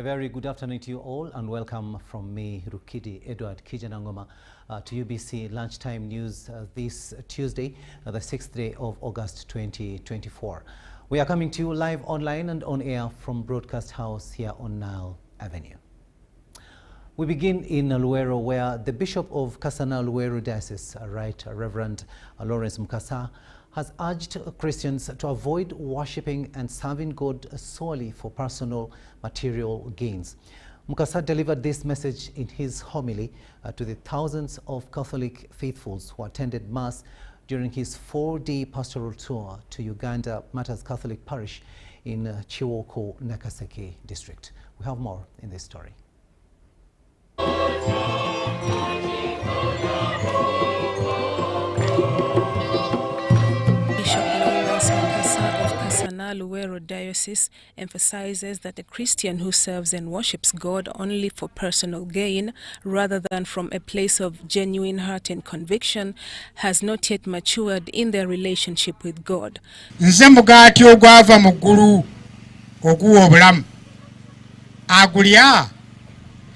A very good afternoon to you all and welcome from me, Rukidi Edward Kijanangoma, to UBC Lunchtime News this Tuesday, the 6th day of August 2024. We are coming to you live online and on air from Broadcast House here on Nile Avenue. We begin in Luero, where the Bishop of Kasana Luero Diocese, Right Reverend Lawrence Mukasa, has urged Christians to avoid worshipping and serving God solely for personal material gains. Mukasa delivered this message in his homily to the thousands of Catholic faithfuls who attended Mass during his 4-day pastoral tour to Uganda Martyrs Catholic Parish in Chiwoko, Nakaseke district. We have more in this story. Luero Diocese emphasizes that a Christian who serves and worships God only for personal gain rather than from a place of genuine heart and conviction has not yet matured in their relationship with God. Nze mugati ogwava mu ggulu oguwa obulamu agulya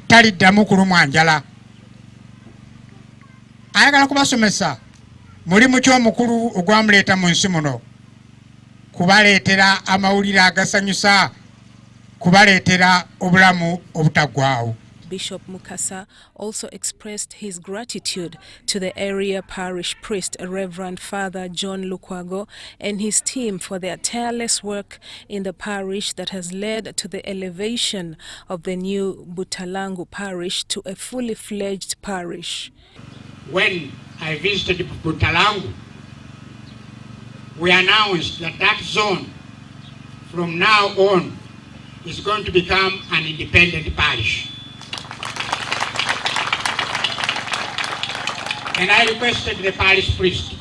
taliddamu kulumwa njala. Ayagala kubasomesa mulimu ky'omukulu ogwamuleeta mu nsi muno kubaleetera amawulire agasanyusa kubaleetera obulamu obutaggwaawo. Bishop Mukasa also expressed his gratitude to the area parish priest, Reverend Father John Lukwago, and his team for their tireless work in the parish that has led to the elevation of the new Butalangu parish to a fully fledged parish. When I visited Butalangu, we announced that that zone from now on is going to become an independent parish. And I requested the parish priest,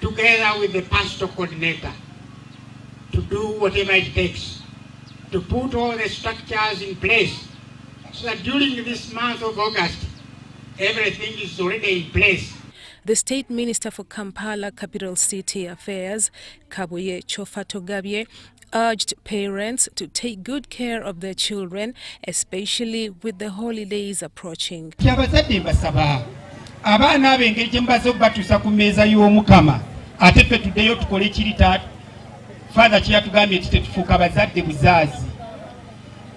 together with the pastoral coordinator, to do whatever it takes to put all the structures in place so that during this month of August, everything is already in place. The State Minister for Kampala Capital City Affairs, Kabuye Chofatogabye, urged parents to take good care of their children, especially with the holidays approaching. Abaana ab'engeri gye mbaze okubatuusa ku mmeeza y'Omukama ate ffe tuddeyo tukole ekiri Father kye yatugambye nti tetufuuka bazadde buzaazi.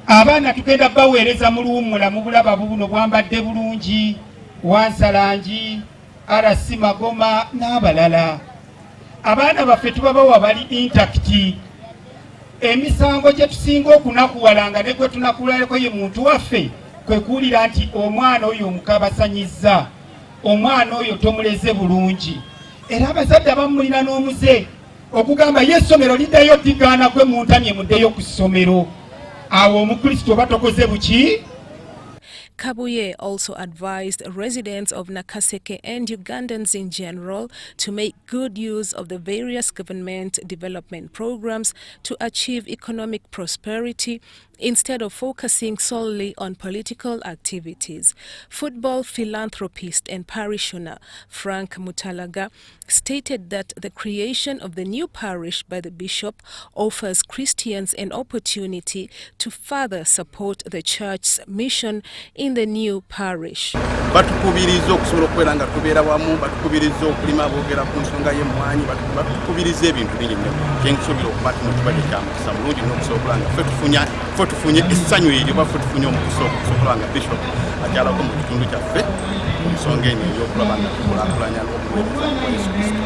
Abaana tugenda baweereza mu luwummula mu bulaba bubuno bwambadde bulungi, Wansalangi, Arasi Magoma n'abalala. Abaana baffe tubabawa bali intakiti. Emisango gye tusinga okunakuwalanga ne gwe tunakulaleko ye muntu waffe kwe kuwulira nti omwana oyo omukabasanyizza, omwana oyo tomuleze bulungi. Era abazadde abamulina n'omuze okugamba ye essomero liddayo digaana gwe muntamye muddeyo ku ssomero. Awo omukristo oba tokoze buki? Kabuye also advised residents of Nakaseke and Ugandans in general to make good use of the various government development programs to achieve economic prosperity instead of focusing solely on political activities. Football philanthropist and parishioner Frank Mutalaga stated that the creation of the new parish by the bishop offers Christians an opportunity to further support the church's mission in the new parish. Batukubiriza okusobola okubeera nga tubeera wamu, batukubiriza okulima aboogera ku nsonga y'emmwanyi, batukubiriza ebintu bingi nnyo kye nkusuubira okuba kino kibadde kya mukisa mulungi n'okusobola nga ffe tufunye essanyu eryo oba ffe tufunye omukisa okusobola nga bishop akyalako mu kitundu kyaffe ku nsonga eno ey'okulaba nga tukulaakulanya n'okuweereza kwa Yesu Kristo.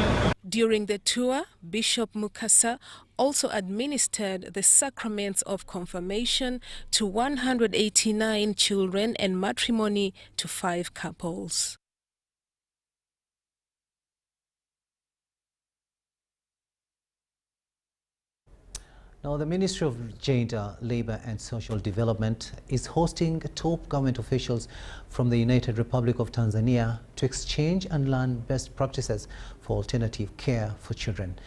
During the tour, Bishop Mukasa also administered the sacraments of confirmation to 189 children and matrimony to 5 couples. Now, the Ministry of Gender, Labour and Social Development is hosting top government officials from the United Republic of Tanzania to exchange and learn best practices for alternative care for children.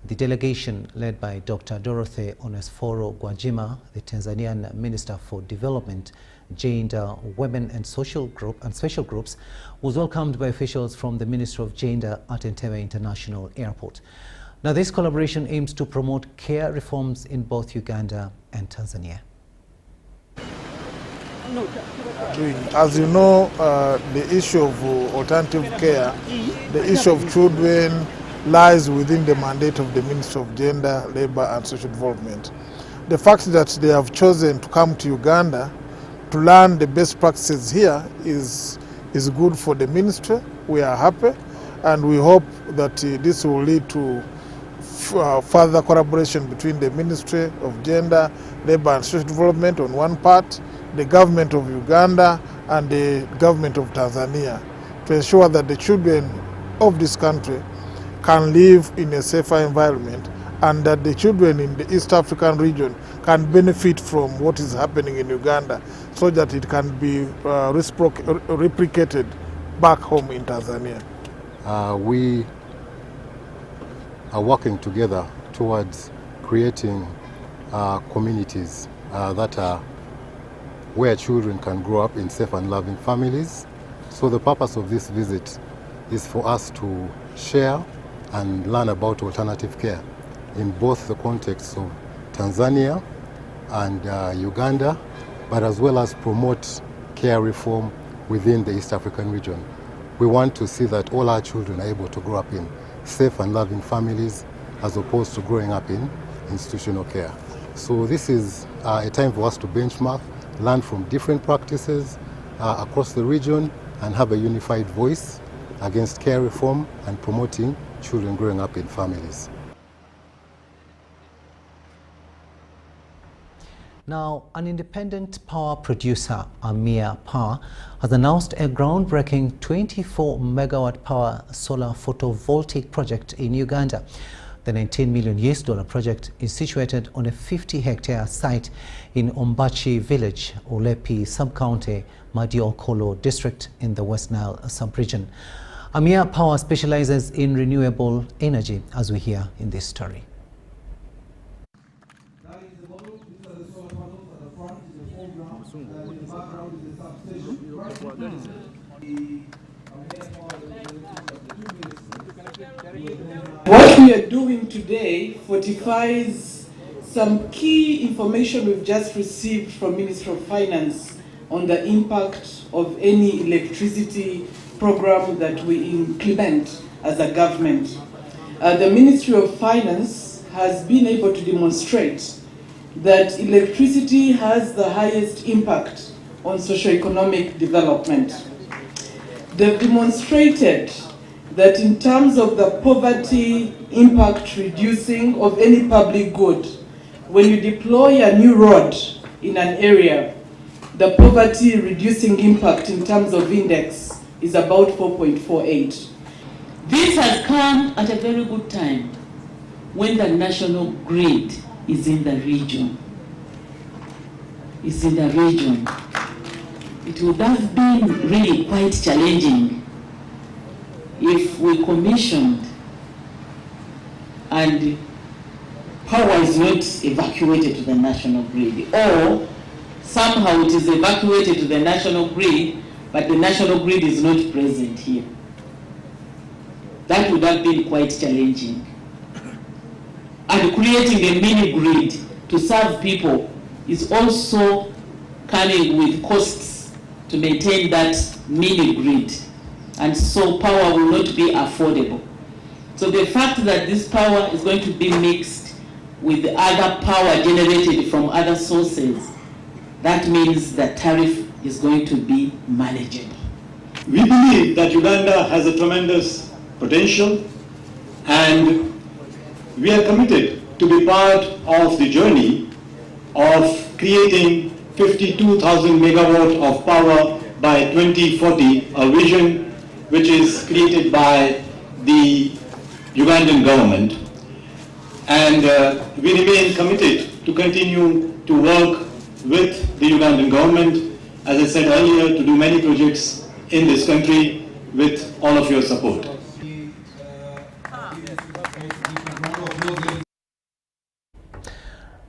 The delegation, led by Dr. Dorothy Onesforo Gwajima, the Tanzanian Minister for Development, Gender, Women and Special Groups, was welcomed by officials from the Ministry of Gender at Entebbe International Airport. Now, this collaboration aims to promote care reforms in both Uganda and Tanzania. doing. As you know, the issue of alternative care, the issue of children lies within the mandate of the Ministry of Gender, Labour and Social Development. The fact that they have chosen to come to Uganda to learn the best practices here is good for the ministry. We are happy and we hope that this will lead to further collaboration between the Ministry of Gender, Labour and Social Development on one part, the government of Uganda and the government of Tanzania to ensure that the children of this country can live in a safer environment and that the children in the East African region can benefit from what is happening in Uganda so that it can be replicated back home in Tanzania. We are working together towards creating communities that are where children can grow up in safe and loving families. So the purpose of this visit is for us to share and learn about alternative care in both the context of Tanzania and Uganda, but as well as promote care reform within the East African region. We want to see that all our children are able to grow up in safe and loving families as opposed to growing up in institutional care. So this is a time for us to benchmark, learn from different practices across the region and have a unified voice against care reform and promoting children growing up in families. Now, an independent power producer, Amia Power, has announced a groundbreaking 24-megawatt power solar photovoltaic project in Uganda. The $19 million project is situated on a 50-hectare site in Ombachi village, Olepi sub-county, Madiokolo district in the West Nile sub-region. Amia Power specializes in renewable energy, as we hear in this story. What we are doing today fortifies some key information we've just received from Ministry of Finance on the impact of any electricity program that we implement as a government. The Ministry of Finance has been able to demonstrate that electricity has the highest impact on socio-economic development. They've demonstrated that in terms of the poverty impact reducing of any public good, when you deploy a new road in an area, the poverty reducing impact in terms of index is about 4.48. This has come at a very good time when the national grid is in the region. It's in the region. It would have been really quite challenging if we commissioned and power is not evacuated to the national grid, or somehow it is evacuated to the national grid, but the national grid is not present here. That would have been quite challenging. And creating a mini grid to serve people is also coming with costs to maintain that mini grid. And so power will not be affordable. So the fact that this power is going to be mixed with other power generated from other sources, that means the tariff is going to be manageable. We believe that Uganda has a tremendous potential, and we are committed to be part of the journey of creating 52,000 megawatt of power by 2040, a vision which is created by the Ugandan government. And we remain committed to continue to work with the Ugandan government, as I said earlier, to do many projects in this country with all of your support.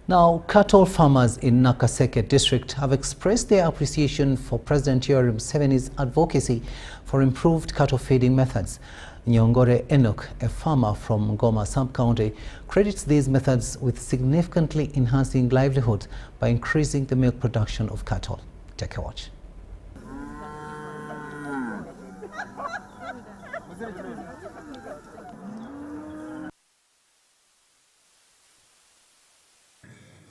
Now, cattle farmers in Nakaseke district have expressed their appreciation for President Yoweri Museveni's advocacy for improved cattle feeding methods. Nyongore Enoch, a farmer from Ngoma sub-county, credits these methods with significantly enhancing livelihood by increasing the milk production of cattle. Take a watch.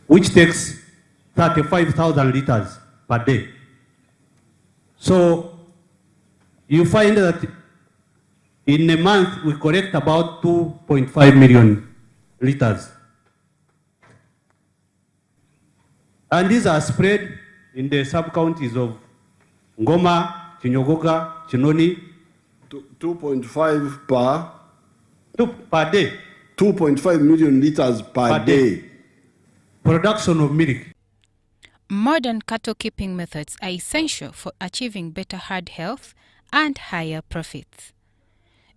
Which takes 35,000 liters per day. So you find that in a month we collect about 2.5 million liters. And these are spread in the sub-counties of Ngoma, Chinyogoga, Chinoni. 2.5 per day. 2.5 million liters per day. Production of milk. Modern cattle keeping methods are essential for achieving better herd health and higher profits.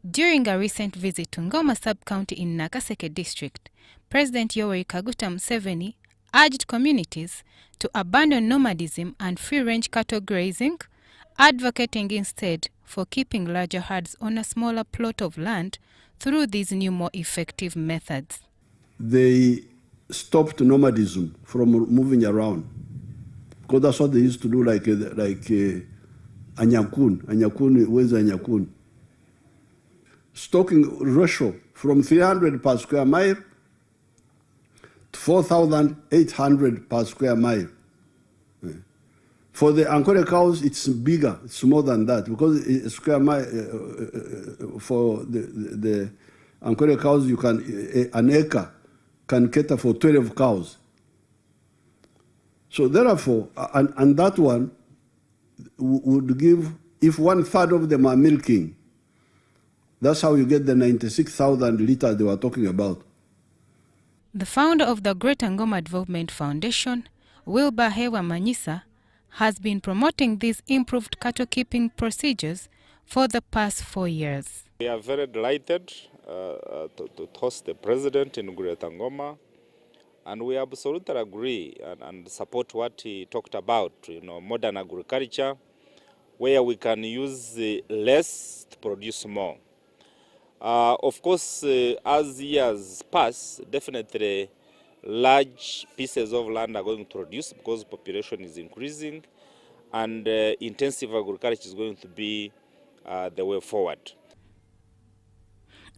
During a recent visit to Ngoma sub-county in Nakaseke district, President Yoweri Kaguta Museveni urged communities to abandon nomadism and free-range cattle grazing, advocating instead for keeping larger herds on a smaller plot of land through these new, more effective methods. They stopped nomadism from moving around, because that's what they used to do, like Anyakun. Anyakun, where's Anyakun? Stocking ratio from 300 per square mile to 4,800 per square mile. For the Ankole cows, it's bigger. It's more than that, because a square mile for the Ankole cows, you can an acre can cater for 12 cows. So therefore, and that one would give, if 1/3 of them are milking, that's how you get the 96,000 liters they were talking about. The founder of the Greater Ngoma Development Foundation, Wilbur Hewa Manyisa, has been promoting these improved cattle keeping procedures for the past 4 years. We are very delighted to host the president in Greater Ngoma, and we absolutely agree and support what he talked about, modern agriculture, where we can use less to produce more. Of course, as years pass, definitely large pieces of land are going to reduce because population is increasing, and intensive agriculture is going to be the way forward.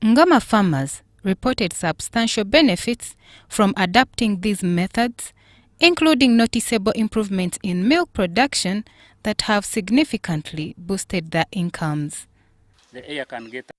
Ngoma farmers reported substantial benefits from adapting these methods, including noticeable improvements in milk production that have significantly boosted their incomes. The air can get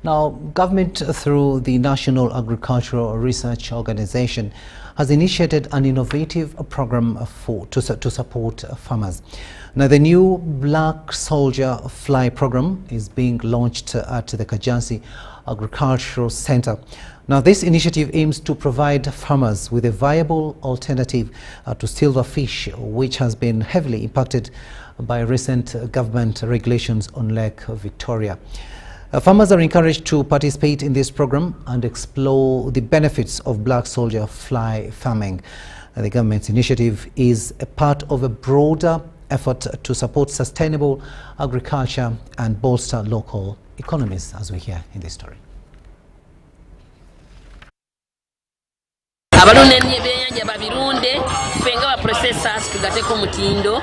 Now, government through the National Agricultural Research Organization has initiated an innovative program to support farmers. Now, the new Black Soldier Fly program is being launched at the Kajansi Agricultural Center. Now, this initiative aims to provide farmers with a viable alternative to silverfish, which has been heavily impacted by recent government regulations on Lake Victoria. Farmers are encouraged to participate in this program and explore the benefits of black soldier fly farming. The government's initiative is a part of a broader effort to support sustainable agriculture and bolster local economies, as we hear in this story. Processors to get a mutindo.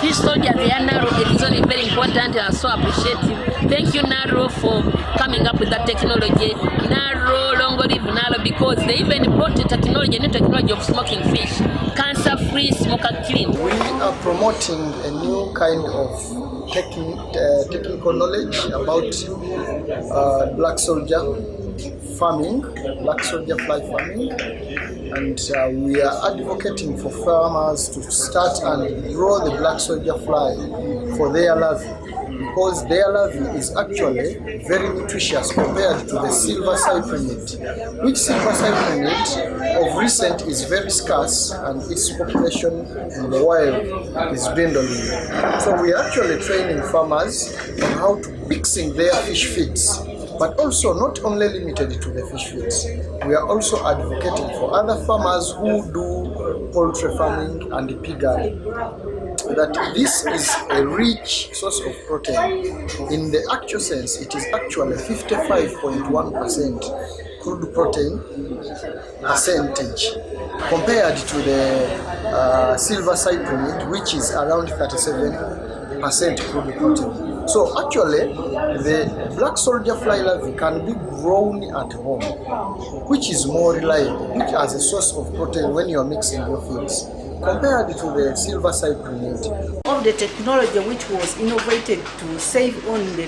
This soldier, they are Naro, it is only very important and so appreciative. Thank you, Naro, for coming up with that technology. Naro, longer live Naro, because they even brought the technology, new technology of smoking fish, cancer-free, smoker-clean. We are promoting a new kind of technical knowledge about black soldier farming, black soldier fly farming, and we are advocating for farmers to start and grow the black soldier fly for their larvae, because their larvae is actually very nutritious compared to the silver cyprinid, which silver cyprinid of recent is very scarce and its population in the wild is dwindling. So we are actually training farmers on how to mixing their fish feeds but also not only limited to the fish feeds. We are also advocating for other farmers who do poultry farming and piggery, that this is a rich source of protein. In the actual sense, it is actually 55.1% crude protein percentage compared to the silver cyprinid, which is around 37% crude protein. So actually, the black soldier fly larvae can be grown at home, which is more reliable, which as a source of protein when you are mixing your feeds, compared to the silver cyprinid. Of the technology which was innovated to save on the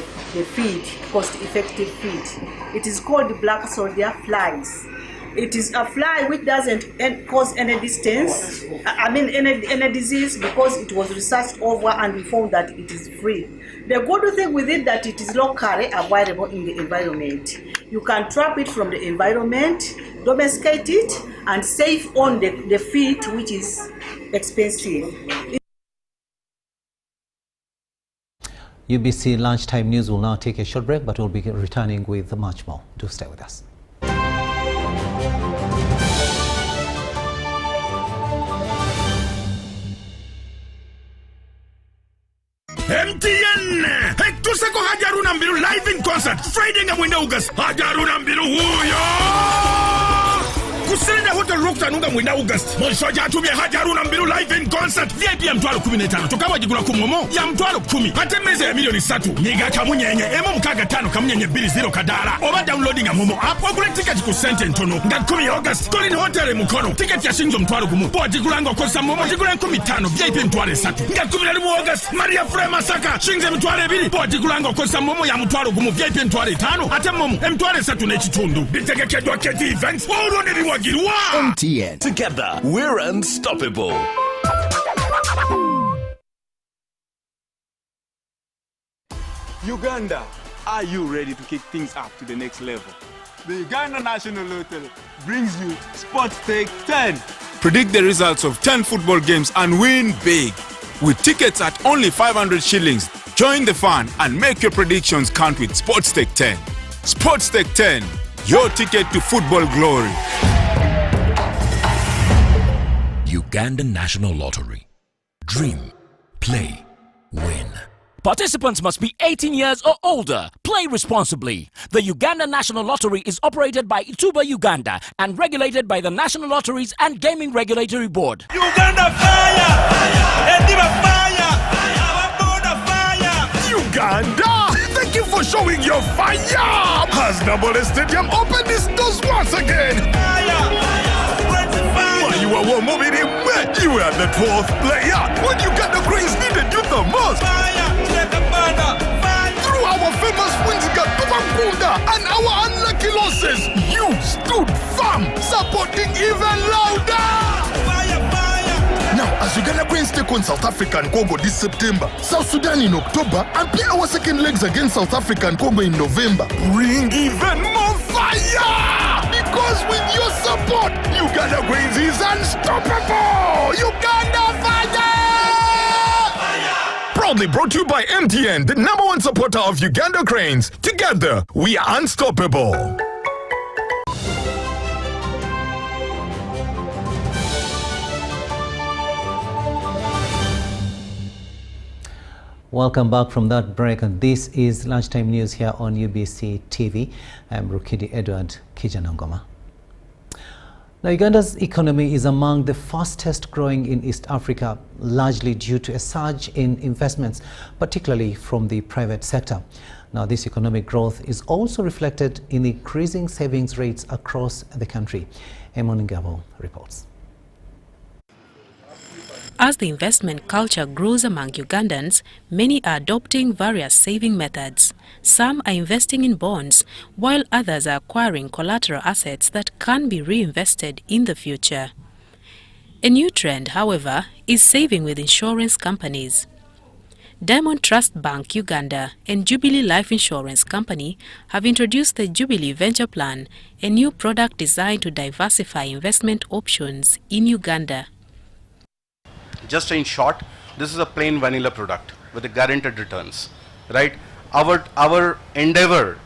feed, cost-effective feed, it is called black soldier flies. It is a fly which doesn't cause any distance, any disease, because it was researched over and we found that it is free. The good thing with it that it is locally available in the environment. You can trap it from the environment, domesticate it, and save on the feed, which is expensive. UBC Lunchtime News will now take a short break, but we'll be returning with much more. Do stay with us. MTN! Tusako Hajaruna Mbiru live in concert Friday nga mwenda August. Hajaruna Mbiru huyo! Kusenda Hotel Rocktown nga mwenda August. Monshoja atumia Hajaruna Mbiru live in concert. VIP ya mtwalo 15. Tukawa jigula kumomo ya mtwalo 10. Hatemeze ya milioni 3. Niga kamunyenye. Emo mkaga 5 kamunyenye 20 kadala. Oba downloading ya momo app. Wakule ticket ku sente ntono. Nga 10 August. Kolini hotel mukono. Ticket ya shinjo mtwalo gumu. Boa jigulango kosa momo. Jigulango 15. VIP mtwale 3. Nga 10 August. Maria Frema Saka. Shinze mtwale 2. Boa jigulango kosa momo ya mtwalo gumu. VIP mtwale 5. Ate momo. Mtwale 3 nechitundu. Bitege kedwa keti events. Urone riwagirwa. MTN. Together, we're unstoppable. Uganda, are you ready to kick things up to the next level? The Uganda National Lottery brings you Sports Take 10. Predict the results of 10 football games and win big. With tickets at only 500 shillings, join the fun and make your predictions count with Sports Take 10. Sports Take 10, your ticket to football glory. Ugandan National Lottery. Dream, play, win. Participants must be 18 years or older. Play responsibly. The Ugandan National Lottery is operated by Ituba Uganda and regulated by the National Lotteries and Gaming Regulatory Board. Uganda fire! Endiba fire! Fire! Uganda! Thank you for showing your fire! Has Nabole Stadium opened its doors once again? Fire! You were one moment in wet. You were the 12th player when Uganda Cranes needed you the most. Fire! Through our famous wins Gatubakunda and our unlucky losses, you stood firm, supporting even louder. Now, as Uganda Cranes take on South Africa and Congo this September, South Sudan in October, and play our second legs against South Africa and Congo in November, bring even more fire! Because with your support, Uganda Cranes is unstoppable! Uganda fire! Proudly brought to you by MTN, the #1 supporter of Uganda Cranes. Together, we are unstoppable. Welcome back from that break, and this is Lunchtime News here on UBC TV. I'm Rukidi Edward Kijanangoma. Now, Uganda's economy is among the fastest growing in East Africa, largely due to a surge in investments, particularly from the private sector. Now, this economic growth is also reflected in increasing savings rates across the country. Emon Ngabo reports. As the investment culture grows among Ugandans, many are adopting various saving methods. Some are investing in bonds, while others are acquiring collateral assets that can be reinvested in the future. A new trend, however, is saving with insurance companies. Diamond Trust Bank Uganda and Jubilee Life Insurance Company have introduced the Jubilee Venture Plan, a new product designed to diversify investment options in Uganda. Just in short, this is a plain vanilla product with a guaranteed returns, right? Our endeavor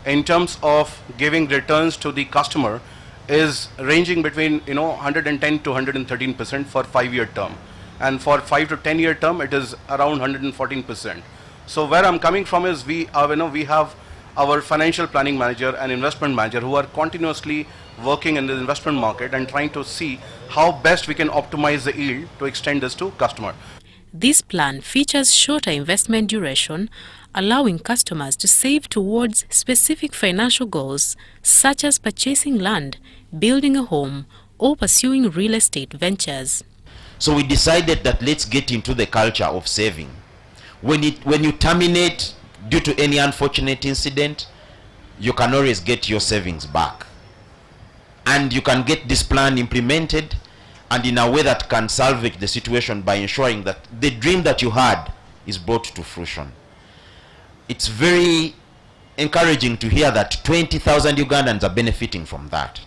in terms of giving returns to the customer is ranging between 110 to 113% for 5-year term, and for 5 to 10-year term it is around 114%. So where I'm coming from is we have our financial planning manager and investment manager who are continuously working in the investment market and trying to see how best we can optimize the yield to extend this to customer. This plan features shorter investment duration, allowing customers to save towards specific financial goals such as purchasing land, building a home, or pursuing real estate ventures. So we decided that let's get into the culture of saving. When you terminate due to any unfortunate incident, you can always get your savings back. And you can get this plan implemented and in a way that can salvage the situation by ensuring that the dream that you had is brought to fruition. It's very encouraging to hear that 20,000 Ugandans are benefiting from that.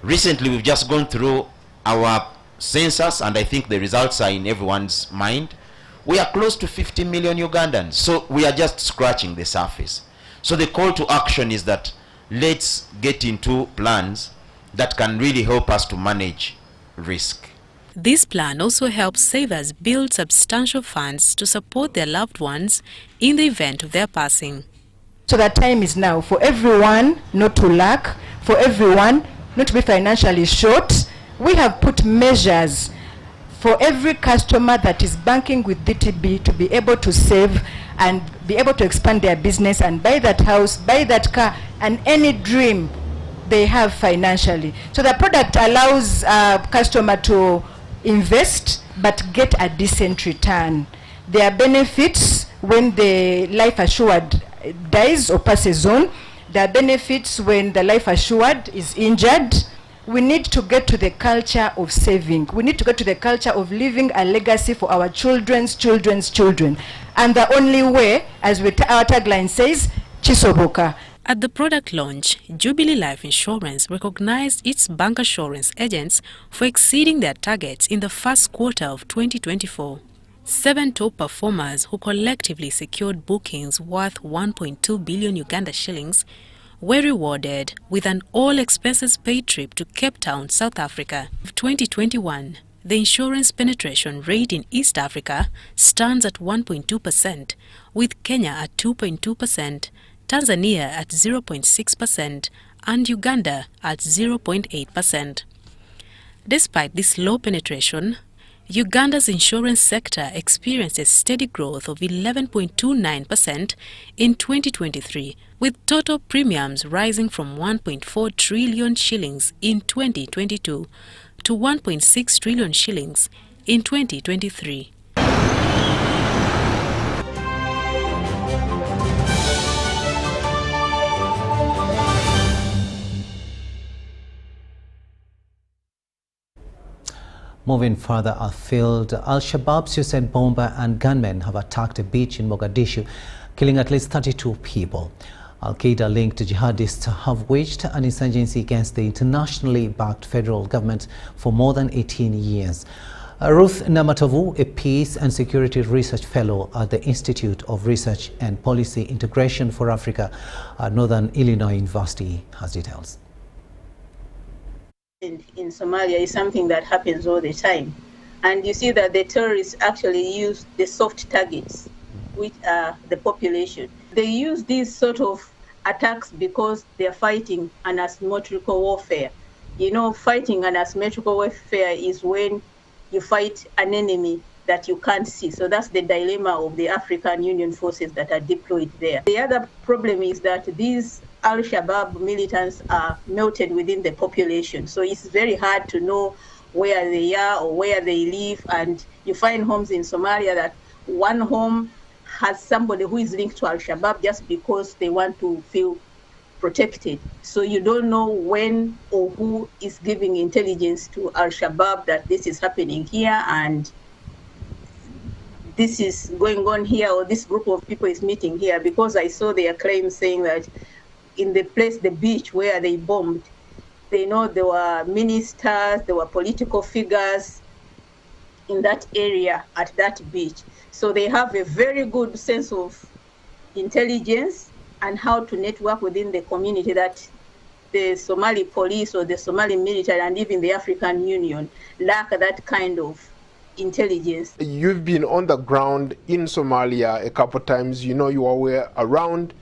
Recently, we've just gone through our census, and I think the results are in everyone's mind. We are close to 50 million Ugandans, so we are just scratching the surface. So the call to action is that let's get into plans that can really help us to manage risk. This plan also helps savers build substantial funds to support their loved ones in the event of their passing. So the time is now for everyone not to lack, for everyone not to be financially short. We have put measures for every customer that is banking with DTB to be able to save and be able to expand their business and buy that house, buy that car, and any dream they have financially. So the product allows a customer to invest but get a decent return. There are benefits when the life assured dies or passes on. There are benefits when the life assured is injured. We need to get to the culture of saving. We need to get to the culture of leaving a legacy for our children's children's children. And the only way, as our tagline says, Chisoboka. At the product launch, Jubilee Life Insurance recognized its bancassurance agents for exceeding their targets in the first quarter of 2024. 7 top performers who collectively secured bookings worth 1.2 billion Uganda shillings were rewarded with an all-expenses-paid trip to Cape Town, South Africa. In 2021, the insurance penetration rate in East Africa stands at 1.2%, with Kenya at 2.2%, Tanzania at 0.6% and Uganda at 0.8%. Despite this low penetration, Uganda's insurance sector experienced a steady growth of 11.29% in 2023, with total premiums rising from 1.4 trillion shillings in 2022 to 1.6 trillion shillings in 2023. Moving further afield, Al-Shabaab suicide bomber and gunmen have attacked a beach in Mogadishu, killing at least 32 people. Al-Qaeda-linked jihadists have waged an insurgency against the internationally backed federal government for more than 18 years. Ruth Namatovu, a Peace and Security Research Fellow at the Institute of Research and Policy Integration for Africa at Northern Illinois University, has details. In Somalia is something that happens all the time. And you see that the terrorists actually use the soft targets, which are the population. They use these sort of attacks because they're fighting an asymmetrical warfare. You know, fighting an asymmetrical warfare is when you fight an enemy that you can't see. So that's the dilemma of the African Union forces that are deployed there. The other problem is that these Al-Shabaab militants are melted within the population. So it's very hard to know where they are or where they live. And you find homes in Somalia that one home has somebody who is linked to Al-Shabaab just because they want to feel protected. So you don't know when or who is giving intelligence to Al-Shabaab that this is happening here and this is going on here, or this group of people is meeting here, because I saw their claims saying that in the place, the beach where they bombed, they know there were ministers, there were political figures in that area at that beach. So they have a very good sense of intelligence and how to network within the community that the Somali police or the Somali military and even the African Union lack that kind of intelligence. You've been on the ground in Somalia a couple times, you know you were around.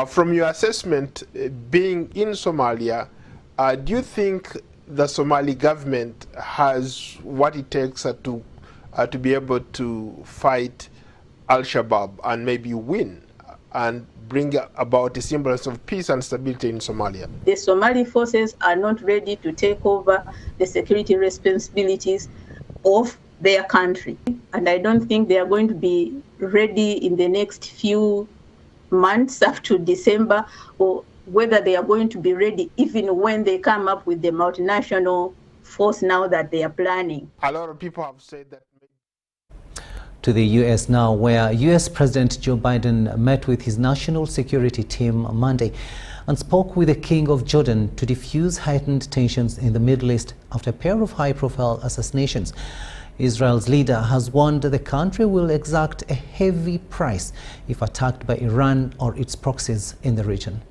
From your assessment, being in Somalia, do you think the Somali government has what it takes to be able to fight Al-Shabaab and maybe win and bring about a semblance of peace and stability in Somalia? The Somali forces are not ready to take over the security responsibilities of their country. And I don't think they are going to be ready in the next few months up to December, or whether they are going to be ready even when they come up with the multinational force now that they are planning. A lot of people have said that. To the U.S. now, where U.S. President Joe Biden met with his national security team Monday and spoke with the King of Jordan to defuse heightened tensions in the Middle East after a pair of high-profile assassinations. Israel's leader has warned the country will exact a heavy price if attacked by Iran or its proxies in the region.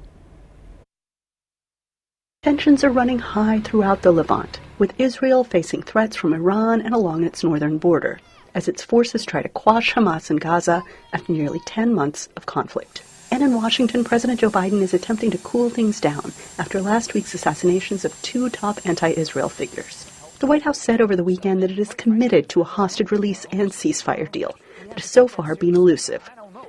Tensions are running high throughout the Levant, with Israel facing threats from Iran and along its northern border, as its forces try to quash Hamas in Gaza after nearly 10 months of conflict. And in Washington, President Joe Biden is attempting to cool things down after last week's assassinations of two top anti-Israel figures. The White House said over the weekend that it is committed to a hostage release and ceasefire deal that has so far been elusive,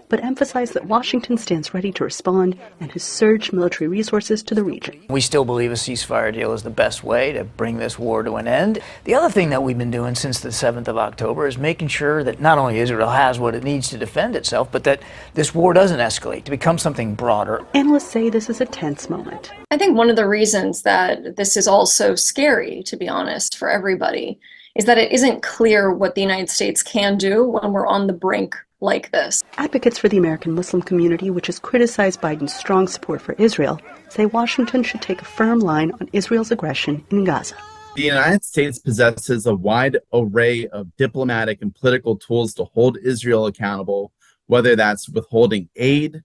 but emphasized that Washington stands ready to respond and has surged military resources to the region. We still believe a ceasefire deal is the best way to bring this war to an end. The other thing that we've been doing since the 7th of October is making sure that not only Israel has what it needs to defend itself, but that this war doesn't escalate to become something broader. Analysts say this is a tense moment. I think one of the reasons that this is all so scary, to be honest, for everybody, is that it isn't clear what the United States can do when we're on the brink like this. Advocates for the American Muslim community, which has criticized Biden's strong support for Israel, say Washington should take a firm line on Israel's aggression in Gaza. The United States possesses a wide array of diplomatic and political tools to hold Israel accountable, whether that's withholding aid,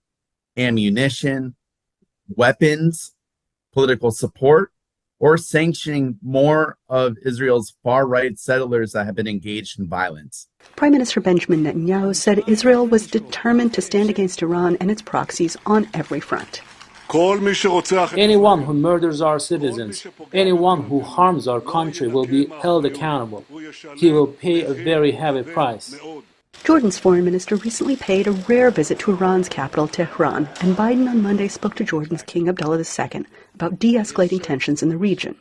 ammunition, weapons, political support, or sanctioning more of Israel's far-right settlers that have been engaged in violence. Prime Minister Benjamin Netanyahu said Israel was determined to stand against Iran and its proxies on every front. Anyone who murders our citizens, anyone who harms our country will be held accountable. He will pay a very heavy price. Jordan's foreign minister recently paid a rare visit to Iran's capital, Tehran, and Biden on Monday spoke to Jordan's King Abdullah II about de-escalating tensions in the region.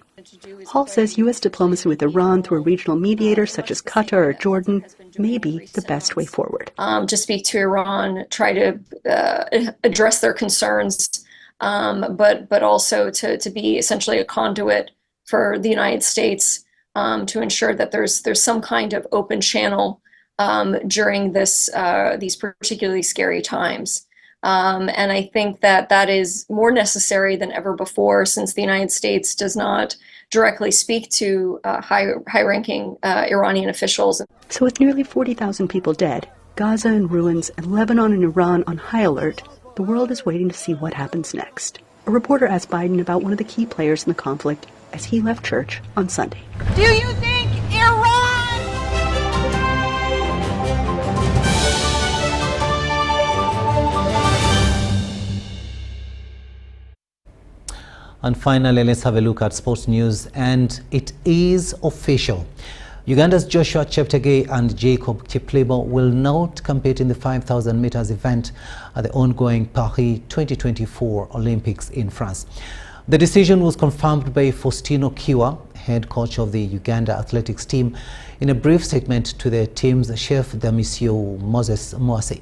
Hall says U.S. diplomacy with Iran through a regional mediator such as Qatar or Jordan may be the best way forward. To speak to Iran, try to address their concerns, but also to be essentially a conduit for the United States to ensure that there's some kind of open channel during these particularly scary times. And I think that is more necessary than ever before, since the United States does not directly speak to high-ranking Iranian officials. So with nearly 40,000 people dead, Gaza in ruins, and Lebanon and Iran on high alert, the world is waiting to see what happens next. A reporter asked Biden about one of the key players in the conflict as he left church on Sunday. Do you think Iran... And finally, let's have a look at sports news, and it is official. Uganda's Joshua Cheptegei and Jacob Kiplimo will not compete in the 5,000 meters event at the ongoing Paris 2024 Olympics in France. The decision was confirmed by Faustino Kiwa, head coach of the Uganda athletics team, in a brief statement to the team's chef de mission, Moses Moase.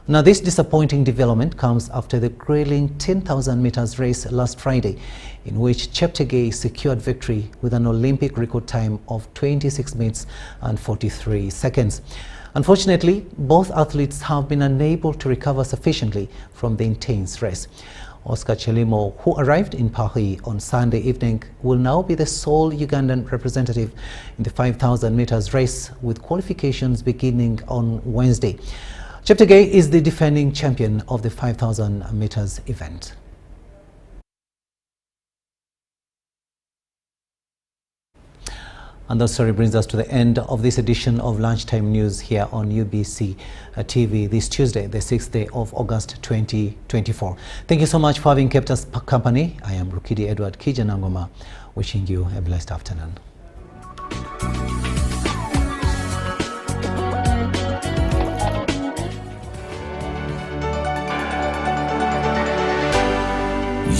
Now, this disappointing development comes after the grueling 10,000 meters race last Friday, in which Cheptegei secured victory with an Olympic record time of 26 minutes and 43 seconds. Unfortunately, both athletes have been unable to recover sufficiently from the intense race. Oscar Chelimo, who arrived in Paris on Sunday evening, will now be the sole Ugandan representative in the 5,000 meters race, with qualifications beginning on Wednesday. Cheptegei is the defending champion of the 5,000 meters event. And that story brings us to the end of this edition of Lunchtime News here on UBC TV this Tuesday, the 6th day of August 2024. Thank you so much for having kept us company. I am Rukidi Edward Kijanangoma, wishing you a blessed afternoon.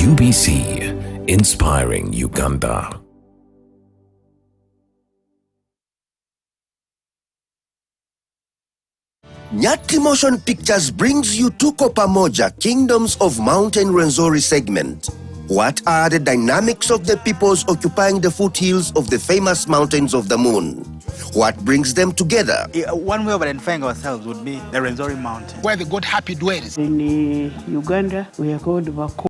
UBC, inspiring Uganda. Nyati Motion Pictures brings you Tuko Pamoja, Kingdoms of Mountain Rwenzori segment. What are the dynamics of the peoples occupying the foothills of the famous mountains of the moon? What brings them together? One way of identifying ourselves would be the Rwenzori Mountain, where the God happy dwells. In Uganda, we are called Bako.